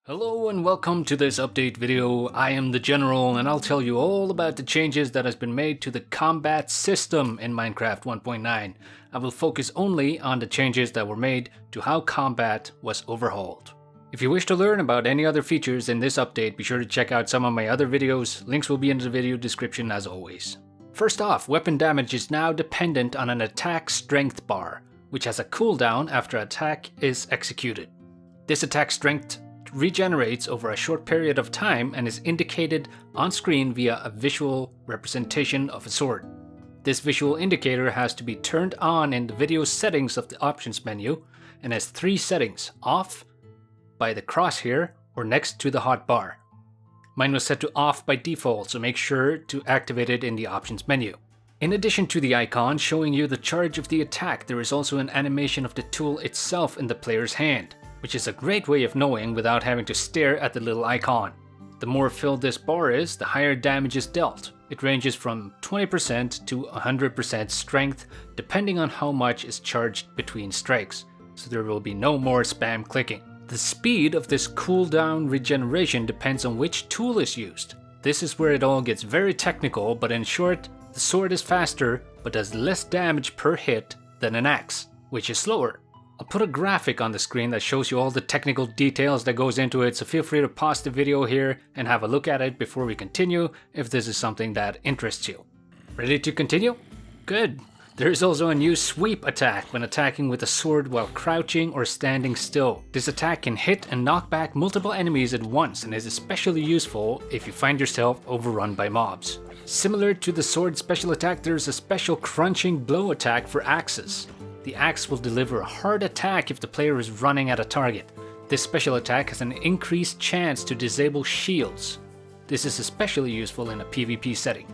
Hello and welcome to this update video. I am the General and I'll tell you all about the changes that has been made to the combat system in Minecraft 1.9. I will focus only on the changes that were made to how combat was overhauled. If you wish to learn about any other features in this update, be sure to check out some of my other videos. Links will be in the video description as always. First off, weapon damage is now dependent on an attack strength bar, which has a cooldown after attack is executed. This attack strength regenerates over a short period of time and is indicated on screen via a visual representation of a sword. This visual indicator has to be turned on in the video settings of the options menu and has three settings: off, by the crosshair, or next to the hotbar. Mine was set to off by default, so make sure to activate it in the options menu. In addition to the icon showing you the charge of the attack, there is also an animation of the tool itself in the player's hand, which is a great way of knowing without having to stare at the little icon. The more filled this bar is, the higher damage is dealt. It ranges from 20% to 100% strength, depending on how much is charged between strikes, so there will be no more spam clicking. The speed of this cooldown regeneration depends on which tool is used. This is where it all gets very technical, but in short, the sword is faster but does less damage per hit than an axe, which is slower. I'll put a graphic on the screen that shows you all the technical details that goes into it, so feel free to pause the video here and have a look at it before we continue if this is something that interests you. Ready to continue? Good! There is also a new sweep attack when attacking with a sword while crouching or standing still. This attack can hit and knock back multiple enemies at once and is especially useful if you find yourself overrun by mobs. Similar to the sword special attack, there is a special crunching blow attack for axes. The axe will deliver a hard attack if the player is running at a target. This special attack has an increased chance to disable shields. This is especially useful in a PvP setting.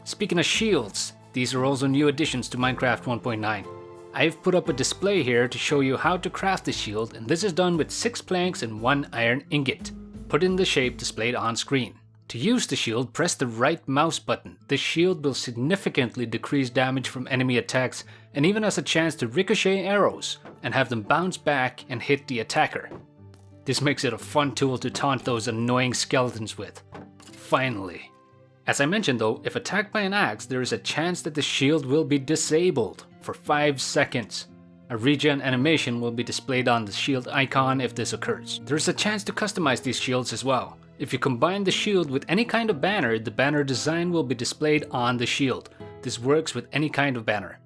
Speaking of shields, these are also new additions to Minecraft 1.9. I've put up a display here to show you how to craft the shield, and this is done with 6 planks and 1 iron ingot, put in the shape displayed on screen. To use the shield, press the right mouse button. This shield will significantly decrease damage from enemy attacks and even has a chance to ricochet arrows and have them bounce back and hit the attacker. This makes it a fun tool to taunt those annoying skeletons with. Finally. As I mentioned though, if attacked by an axe, there is a chance that the shield will be disabled for 5 seconds. A regen animation will be displayed on the shield icon if this occurs. There is a chance to customize these shields as well. If you combine the shield with any kind of banner, the banner design will be displayed on the shield. This works with any kind of banner.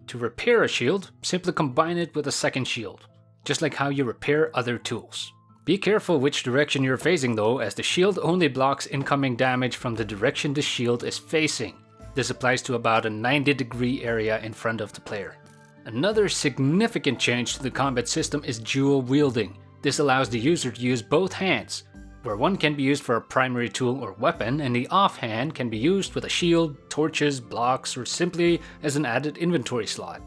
To repair a shield, simply combine it with a second shield, just like how you repair other tools. Be careful which direction you're facing though, as the shield only blocks incoming damage from the direction the shield is facing. This applies to about a 90-degree area in front of the player. Another significant change to the combat system is dual wielding. This allows the user to use both hands, where one can be used for a primary tool or weapon, and the offhand can be used with a shield, torches, blocks, or simply as an added inventory slot.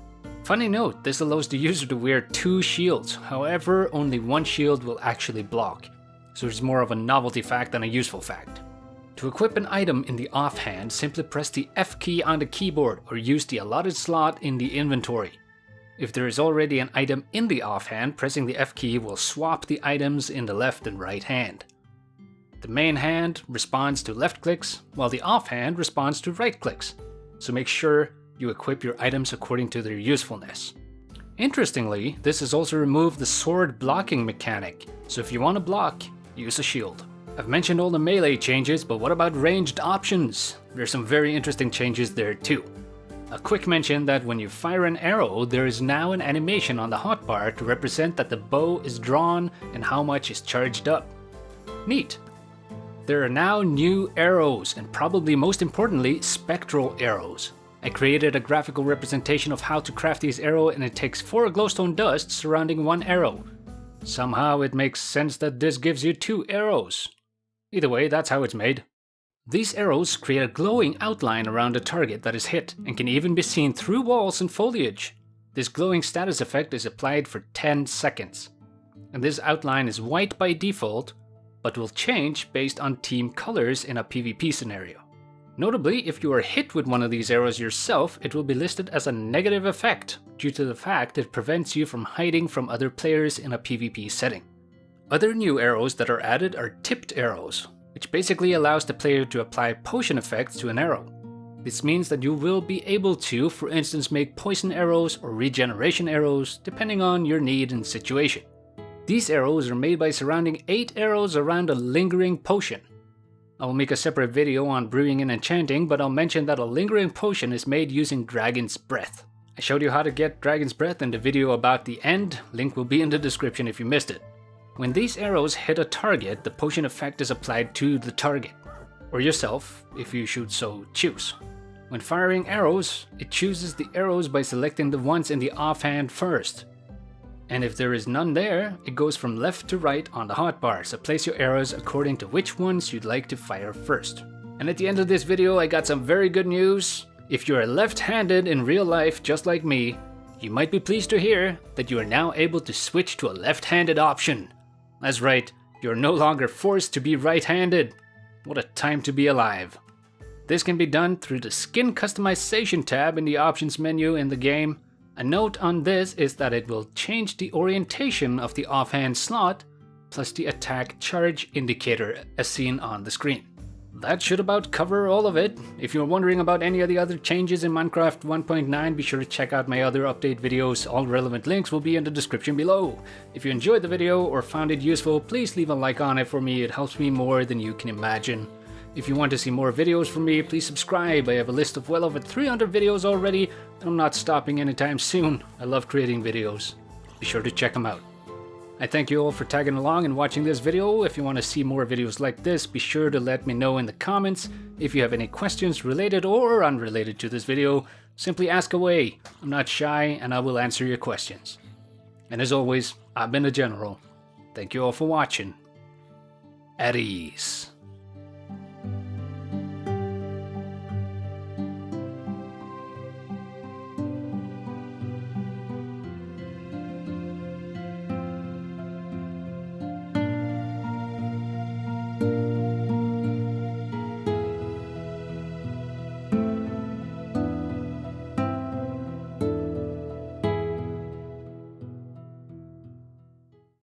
Funny note, this allows the user to wear 2 shields, however only one shield will actually block, so it's more of a novelty fact than a useful fact. To equip an item in the offhand, simply press the F key on the keyboard or use the allotted slot in the inventory. If there is already an item in the offhand, pressing the F key will swap the items in the left and right hand. The main hand responds to left clicks, while the offhand responds to right clicks, so make sure you equip your items according to their usefulness. Interestingly, this has also removed the sword blocking mechanic, so if you want to block, use a shield. I've mentioned all the melee changes, but what about ranged options? There's some very interesting changes there too. A quick mention that when you fire an arrow, there is now an animation on the hotbar to represent that the bow is drawn and how much is charged up. Neat! There are now new arrows, and probably most importantly, spectral arrows. I created a graphical representation of how to craft these arrows, and it takes 4 glowstone dust surrounding 1 arrow. Somehow it makes sense that this gives you 2 arrows. Either way, that's how it's made. These arrows create a glowing outline around the target that is hit, and can even be seen through walls and foliage. This glowing status effect is applied for 10 seconds. And this outline is white by default, but will change based on team colors in a PvP scenario. Notably, if you are hit with one of these arrows yourself, it will be listed as a negative effect due to the fact it prevents you from hiding from other players in a PvP setting. Other new arrows that are added are tipped arrows, which basically allows the player to apply potion effects to an arrow. This means that you will be able to, for instance, make poison arrows or regeneration arrows, depending on your need and situation. These arrows are made by surrounding 8 arrows around a lingering potion. I will make a separate video on brewing and enchanting, but I'll mention that a lingering potion is made using Dragon's Breath. I showed you how to get Dragon's Breath in the video about the end, link will be in the description if you missed it. When these arrows hit a target, the potion effect is applied to the target, or yourself if you should so choose. When firing arrows, it chooses the arrows by selecting the ones in the offhand first. And if there is none there, it goes from left to right on the hotbar, so place your arrows according to which ones you'd like to fire first. And at the end of this video, I got some very good news. If you're left-handed in real life just like me, you might be pleased to hear that you are now able to switch to a left-handed option. That's right, you're no longer forced to be right-handed. What a time to be alive. This can be done through the Skin Customization tab in the options menu in the game. A note on this is that it will change the orientation of the offhand slot, plus the attack charge indicator as seen on the screen. That should about cover all of it. If you're wondering about any of the other changes in Minecraft 1.9, be sure to check out my other update videos. All relevant links will be in the description below. If you enjoyed the video or found it useful, please leave a like on it for me. It helps me more than you can imagine. If you want to see more videos from me, please subscribe. I have a list of well over 300 videos already, and I'm not stopping anytime soon. I love creating videos. Be sure to check them out. I thank you all for tagging along and watching this video. If you want to see more videos like this, be sure to let me know in the comments. If you have any questions related or unrelated to this video, simply ask away. I'm not shy and I will answer your questions. And as always, I've been the General. Thank you all for watching. At ease.